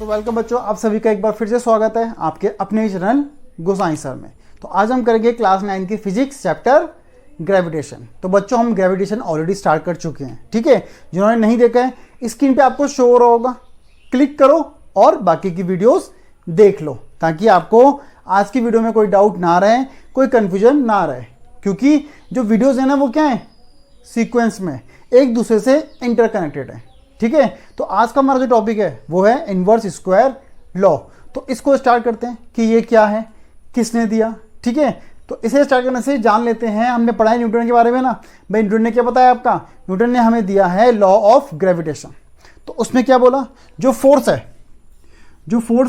So welcome बच्चों, आप सभी का एक बार फिर से स्वागत है आपके अपने चैनल गोसाई सर में। तो आज हम करेंगे क्लास 9 की फिजिक्स चैप्टर ग्रेविटेशन। तो बच्चों हम ग्रेविटेशन ऑलरेडी स्टार्ट कर चुके हैं, ठीक है। जिन्होंने नहीं देखा है स्क्रीन पे आपको शो हो रहा होगा, क्लिक करो और बाकी की वीडियोस देख लो ताकि आपको आज की वीडियो में कोई डाउट ना रहे, कोई कंफ्यूजन ना रहे, क्योंकि जो वीडियोस है ना वो क्या है, सीक्वेंस में एक दूसरे से इंटरकनेक्टेड है, ठीक है। तो आज का हमारा जो टॉपिक है वो है इनवर्स स्क्वायर लॉ। तो इसको स्टार्ट करते हैं कि ये क्या है, किसने दिया, ठीक है। तो इसे स्टार्ट करने से जान लेते हैं, हमने पढ़ा है न्यूटन के बारे में ना। भाई न्यूटन ने क्या बताया आपका, न्यूटन ने हमें दिया है लॉ ऑफ ग्रेविटेशन। तो उसमें क्या बोला, जो फोर्स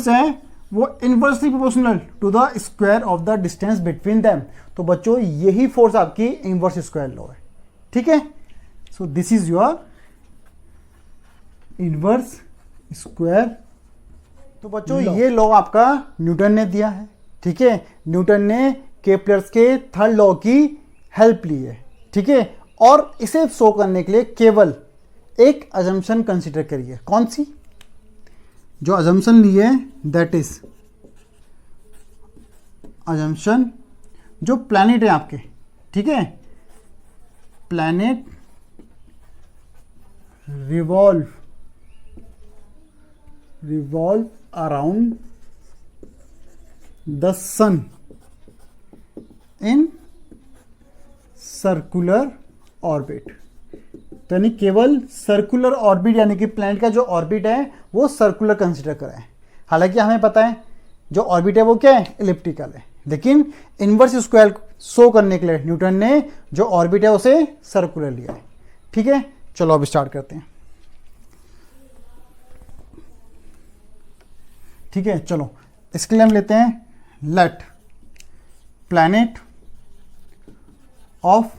है वो inversely proportional to the square of the distance between them. तो बच्चों यही फोर्स आपकी इनवर्स स्क्वायर लॉ है, ठीक है। So this is your inverse square. तो बच्चों ये लॉ आपका न्यूटन ने दिया है, ठीक है। न्यूटन ने केपलर्स के थर्ड लॉ की हेल्प ली है, ठीक है। और इसे शो करने के लिए केवल एक अजम्पशन कंसीडर करिए। कौन सी, जो अजम्पशन ली है दैट इज अजम्पशन जो प्लैनेट है आपके, ठीक है, planet revolve around the sun in circular orbit. तो यानी केवल सर्कुलर ऑर्बिट, यानी कि प्लैनेट का जो ऑर्बिट है वो सर्कुलर कंसीडर करा है। हालांकि हमें पता है जो ऑर्बिट है वो क्या है, इलिप्टिकल है, लेकिन इनवर्स स्क्वायर शो करने के लिए न्यूटन ने जो ऑर्बिट है उसे सर्कुलर लिया है, ठीक है। चलो अब स्टार्ट करते हैं, ठीक है। चलो इसके लिए हम लेते हैं let planet of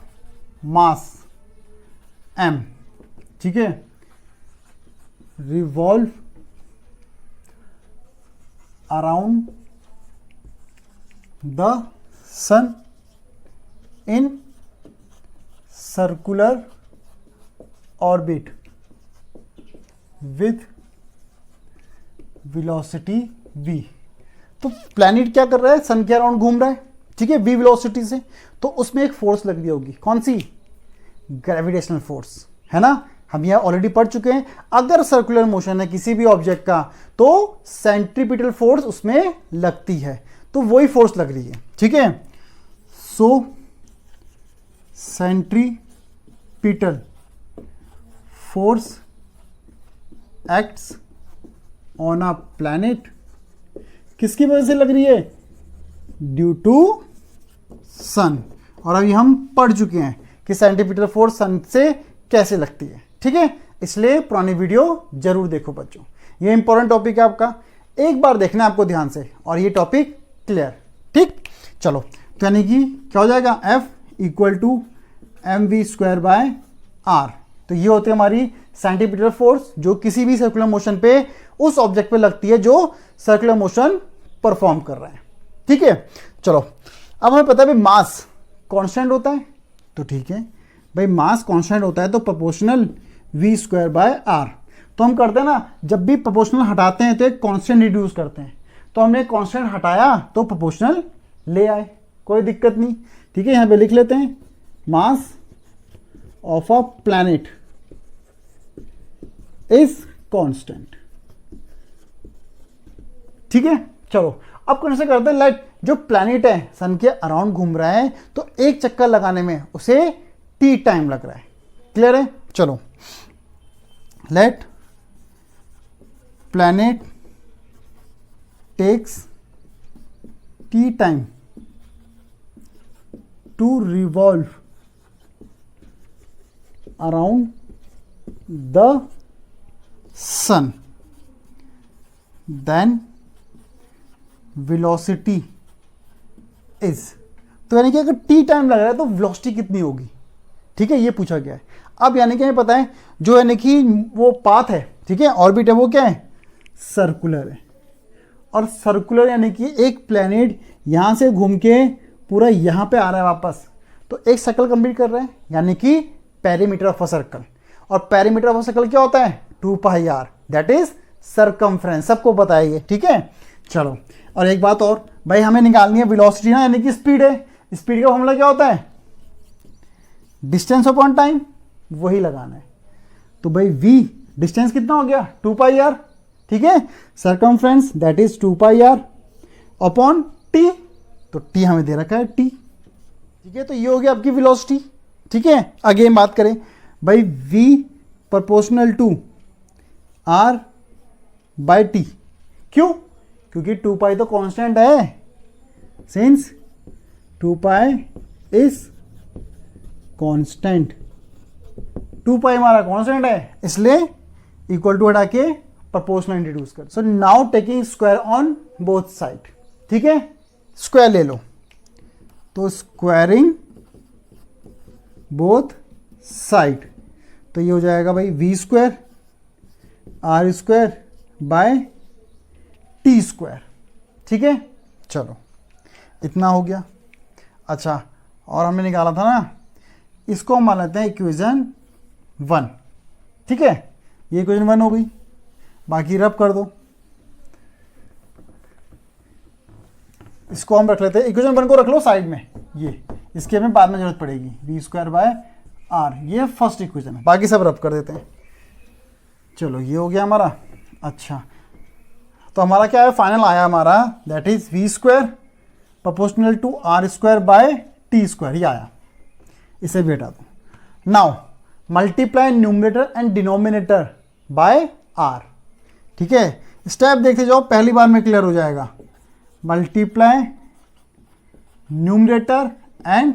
mass m, ठीक है, revolve around the sun in circular orbit with velocity v। तो प्लैनेट क्या कर रहा है, सन के अराउंड घूम रहा है, ठीक है, v वेलोसिटी से। तो उसमें एक फोर्स लग रही होगी, कौन सी, ग्रेविटेशनल फोर्स, है ना। हम यह ऑलरेडी पढ़ चुके हैं। अगर सर्कुलर मोशन है किसी भी ऑब्जेक्ट का तो सेंट्रीपिटल फोर्स उसमें लगती है, तो वही फोर्स लग रही है, ठीक है। So centripetal force acts on a planet, किसकी वजह से लग रही है, ड्यू टू सन। और अभी हम पढ़ चुके हैं कि सेंट्रीपिटल फोर्स सन से कैसे लगती है, ठीक है। इसलिए पुरानी वीडियो जरूर देखो बच्चों, ये इंपॉर्टेंट टॉपिक है आपका, एक बार देखना है आपको ध्यान से और ये टॉपिक क्लियर, ठीक। चलो तो यानी कि क्या हो जाएगा, F इक्वल टू mv²/r। तो ये होती है हमारी सेंट्रीपिटल फोर्स जो किसी भी सर्कुलर मोशन पे उस ऑब्जेक्ट पे लगती है जो सर्कुलर मोशन परफॉर्म कर रहा है, ठीक है। चलो अब हमें पता है भाई मास कांस्टेंट होता है, तो ठीक है भाई मास कांस्टेंट होता है तो प्रोपोर्शनल v²/r। तो हम करते हैं ना, जब भी प्रोपोर्शनल हटाते हैं तो एक कांस्टेंट रिड्यूस करते हैं। तो हमने कांस्टेंट हटाया तो प्रोपोर्शनल ले आए, कोई दिक्कत नहीं, ठीक है। यहां पे लिख लेते हैं mass of a planet is constant, ठीक है। चलो अब कौन से करते हैं, लाइट जो प्लैनेट है सन के अराउंड घूम रहा है तो एक चक्कर लगाने में उसे t टाइम लग रहा है, क्लियर है। चलो let planet takes t time to revolve around the sun, then velocity is. तो यानी कि अगर t टाइम लग रहा है तो वेलोसिटी कितनी होगी, ठीक है, ये पूछा गया है। अब यानी कि हमें पता है जो यानी कि वो पाथ है, ठीक है, ऑर्बिट है वो क्या है, सर्कुलर है। और सर्कुलर यानी कि एक प्लैनेट यहां से घूम के पूरा यहां पे आ रहा है वापस, तो एक सर्कल कंप्लीट कर रहे हैं, यानी कि पेरीमीटर ऑफ अ सर्कल। और पेरीमीटर ऑफ अ सर्कल क्या होता है, 2 पाई r, दैट इज सरकमफ्रेंस, सबको पता है ये, ठीक है। चलो, और एक बात और भाई, हमें निकालनी है वेलोसिटी ना, यानी कि स्पीड है। स्पीड का फॉर्मूला क्या होता है? डिस्टेंस अपॉन टाइम, वही लगाना है। तो भाई v डिस्टेंस कितना हो गया? 2 पाई आर, ठीक है। Circumference that is 2 pi R upon t, तो t हमें दे रखा है t, ठीक है। तो ये हो गया आपकी वेलोसिटी, ठीक है। आगे हम बात करें भाई, v proportional to r by t, क्यों? क्योंकि 2 पाई तो कांस्टेंट है, since 2 pi is constant, 2 pi हमारा कांस्टेंट है, इसलिए इक्वल टू हटा के प्रोपोर्शनल इंट्रोड्यूस कर। So now taking square on both side, ठीक है। स्क्वायर ले लो, तो स्क्वायरिंग बोथ साइड, तो ये हो जाएगा भाई v square R square by T square, ठीक है। चलो, इतना हो गया। अच्छा, और हमने निकाला था ना, इसको हम मान लेते हैं इक्वेशन 1, ठीक है। ये इक्वेशन 1 हो गई, बाकी रब कर दो। इसको हम रख लेते हैं, इक्वेशन 1 को रख लो साइड में, ये इसकी हमें बाद में जरूरत पड़ेगी। वी स्क्वायर बाय आर, ये फर्स्ट इक्वेशन है, बाकी सब रब कर देते हैं। चलो, ये हो गया हमारा। अच्छा, तो हमारा क्या है, फाइनल आया हमारा, that is V square proportional to R square by T square, ये आया। इसे भी हटा दो। Now multiply numerator and denominator by R, ठीक है। स्टेप देखते जाओ, पहली बार में क्लियर हो जाएगा। Multiply numerator and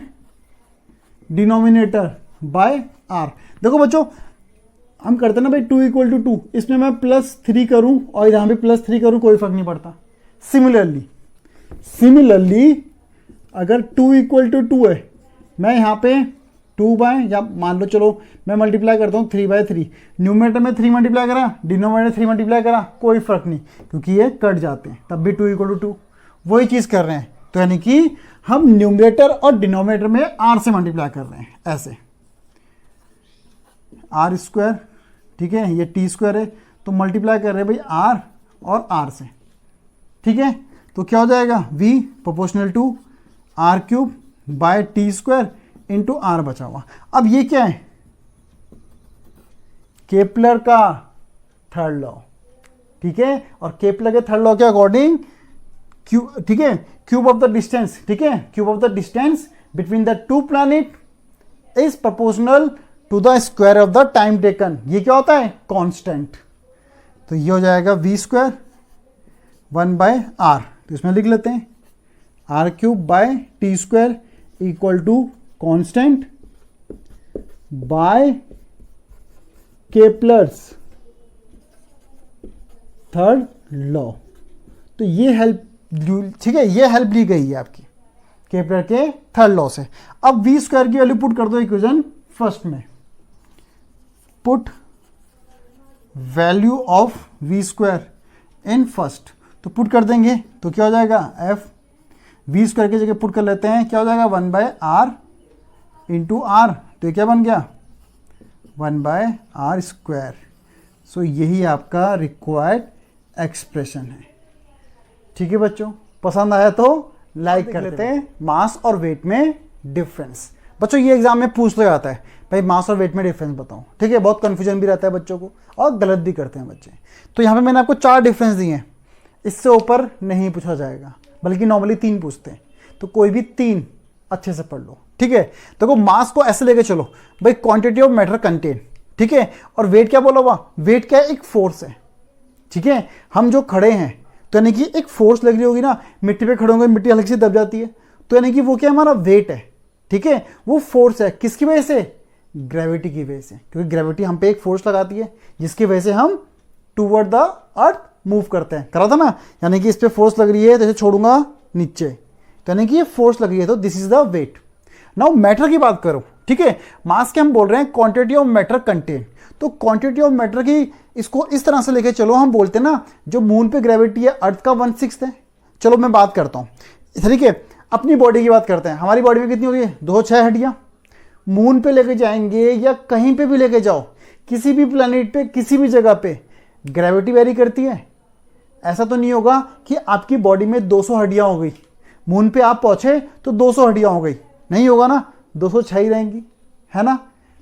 denominator by R. देखो बच्चों, हम करते हैं ना भाई 2 = 2, इसमें मैं +3 करूं और यहाँ पे +3 करूं, कोई फर्क नहीं पड़ता। सिमिलरली अगर 2 = 2 है, मैं यहाँ पे 2 बाय, या मान लो चलो मैं मल्टीप्लाई करता हूँ 3/3, न्यूमरेटर में 3 मल्टीप्लाई करा, डिनोमिनेटर 3 मल्टीप्लाई करा, कोई फर्क नहीं, क्योंकि ये कट जाते हैं, तब भी 2 = 2 वही चीज़ कर रहे हैं। तो यानी कि हम न्यूमरेटर और डिनोमिनेटर में r से मल्टीप्लाई कर रहे हैं, ऐसे आर स्क्वायर, ठीक है, ये टी स्क्वायर है, तो मल्टीप्लाई कर रहे हैं भाई r और r से, ठीक है। तो क्या हो जाएगा, v proportional to r³ by T square into R बचा हुआ। अब ये क्या है, केपलर का थर्ड लॉ, ठीक है। और केपलर के थर्ड लॉ के अकॉर्डिंग ठीक है, क्यूब ऑफ द डिस्टेंस, ठीक है, cube of the distance between the 2 planet is proportional to the square of the time taken. ये क्या होता है, कांस्टेंट। तो ये हो जाएगा v स्क्वायर 1/r, तो इसमें लिख लेते हैं r³ by T square equal to constant by Kepler's third law. तो ये हेल्प, ठीक है, ये हेल्प ली गई है आपकी केपलर के थर्ड लॉ से। अब वी स्क्वायर की वैल्यू पुट कर दो इक्वेशन फर्स्ट में, put value of V square in first, तो पुट कर देंगे तो क्या हो जाएगा, एफ वी स्क्वायर की जगह पुट कर लेते हैं, क्या हो जाएगा 1/r इंटू आर, तो ये क्या बन गया 1/r स्क्वायर। सो यही आपका रिक्वायर्ड एक्सप्रेशन है, ठीक है बच्चों। पसंद आया तो लाइक कर लेते हैं। मास और वेट में डिफरेंस, बच्चों ये एग्जाम में पूछ लिया जाता है, भाई मास और वेट में डिफरेंस बताओ, ठीक है। बहुत कंफ्यूजन भी रहता है बच्चों को और गलत भी करते हैं बच्चे। तो यहाँ पे मैंने आपको 4 डिफरेंस दिए हैं, इससे ऊपर नहीं पूछा जाएगा, बल्कि नॉर्मली 3 पूछते हैं, तो कोई भी 3 अच्छे से पढ़ लो, ठीक है। देखो मास को ऐसे लेके चलो भाई, क्वांटिटी ऑफ मैटर कंटेन, ठीक है। और वेट क्या बोला हुआ, वेट क्या है, एक फोर्स है, ठीक है। हम जो खड़े हैं, तो यानी कि एक फोर्स लग रही होगी ना, मिट्टी पे खड़े होंगे, मिट्टी हल्की से दब जाती है, तो यानी कि वो क्या हमारा वेट है, ठीक है। वो फोर्स है किसकी वजह से, ग्रेविटी की वजह से, क्योंकि ग्रेविटी हम पे एक फोर्स लगाती है जिसकी वजह से हम टूवर्ड द अर्थ मूव करते हैं, करा था ना। यानी कि इस पे फोर्स लग रही है, जैसे छोड़ूंगा नीचे, तो यानी कि ये फोर्स लग रही है, तो this is the weight. Now matter की बात करो, ठीक है। मास के हम बोल रहे हैं क्वांटिटी ऑफ मैटर कंटेन, तो क्वांटिटी ऑफ मैटर की इसको इस तरह से लेके चलो, हम बोलते हैं ना जो मून पे ग्रेविटी है अर्थ का 1/6 है। चलो मैं बात करता हूँ, ठीक है, अपनी बॉडी की बात करते हैं। हमारी बॉडी में कितनी होती है, 2-6 हड्डियाँ। मून पे लेके जाएंगे या कहीं पे भी लेके जाओ, किसी भी प्लैनेट पे, किसी भी जगह पे, ग्रेविटी वेरी करती है? ऐसा तो नहीं होगा कि आपकी बॉडी में 200 हड्डियां हो गई, मून पे आप पहुंचे तो 200 हड्डियां हो गई, नहीं होगा ना, 206 ही रहेंगी, है ना।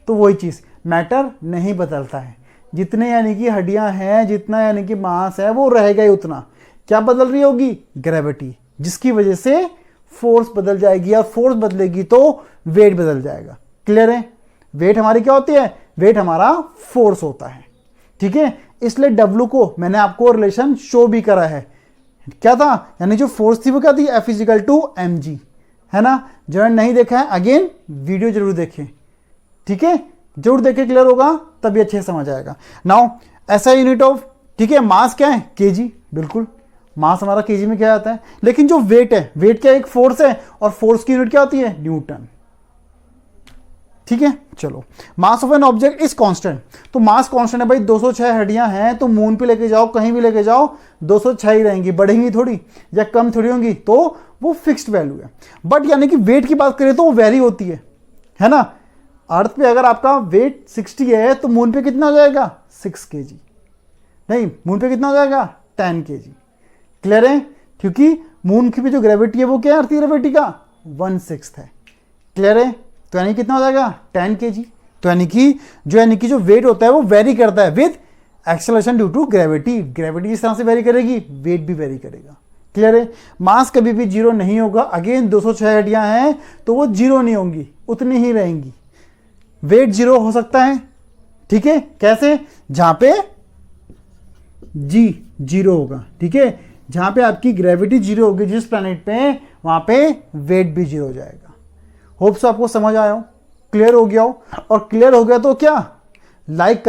तो वही चीज़, मैटर नहीं बदलता है, जितने यानी कि हड्डियां हैं, जितना यानी कि मास है वो रहेगा ही उतना। क्या बदल रही होगी? ग्रेविटी, जिसकी वजह से फोर्स बदल जाएगी, और फोर्स बदलेगी तो वेट बदल जाएगा। क्लियर है? वेट हमारी क्या होती है? वेट हमारा फोर्स होता है, ठीक है। इसलिए W को मैंने आपको रिलेशन शो भी करा है, क्या था, यानी जो फोर्स थी वो क्या थी, F इजिकल टू mg, है ना। जो नहीं देखा है अगेन वीडियो जरूर देखें, ठीक है, जरूर देखें, क्लियर होगा, तभी अच्छे से समझ आएगा। नाउ ऐसा यूनिट ऑफ, ठीक है, मास क्या है? kg, बिल्कुल मास हमारा kg में क्या आता है। लेकिन जो वेट है, वेट क्या, एक फोर्स है, और फोर्स की यूनिट क्या होती है? न्यूटन, ठीक है। चलो, mass of an object is constant, तो मास कांस्टेंट है भाई, 206 हड्डियां हैं, तो मून पे लेके जाओ, कहीं भी लेके जाओ, 206 ही रहेंगी, बढ़ेंगी थोड़ी या कम थोड़ी होंगी, तो वो फिक्स्ड वैल्यू है। बट यानी कि वेट की बात करें तो वो वेरी होती है ना। अर्थ पे अगर आपका वेट 60 है तो मून पे कितना हो जाएगा? 6 kg, नहीं, मून पे कितना हो जाएगा? 10 kg। क्लियर है? क्योंकि मून की भी जो ग्रेविटी है वो क्या है, अर्थ की ग्रेविटी का 1/6 है। क्लियर है? तो यानी कितना हो जाएगा? 10 kg। तो यानी कि जो वेट होता है वो वेरी करता है with acceleration due to gravity. Gravity इस तरह से वेरी करेगी, वेट भी वेरी करेगा। क्लियर है? मास कभी भी जीरो नहीं होगा। अगेन 206 हड्डियां हैं तो वो जीरो नहीं होंगी, उतनी ही रहेंगी। वेट जीरो हो सकता है, ठीक है, कैसे? जहां पे जी जीरो होगा, ठीक है, जहां पे आपकी ग्रेविटी जीरो होगी जिस प्लैनेट पे, वहां पे वेट भी जीरो हो जाएगा। होप्स आपको समझ आया हो, क्लियर हो गया हो, और क्लियर हो गया तो क्या, लाइक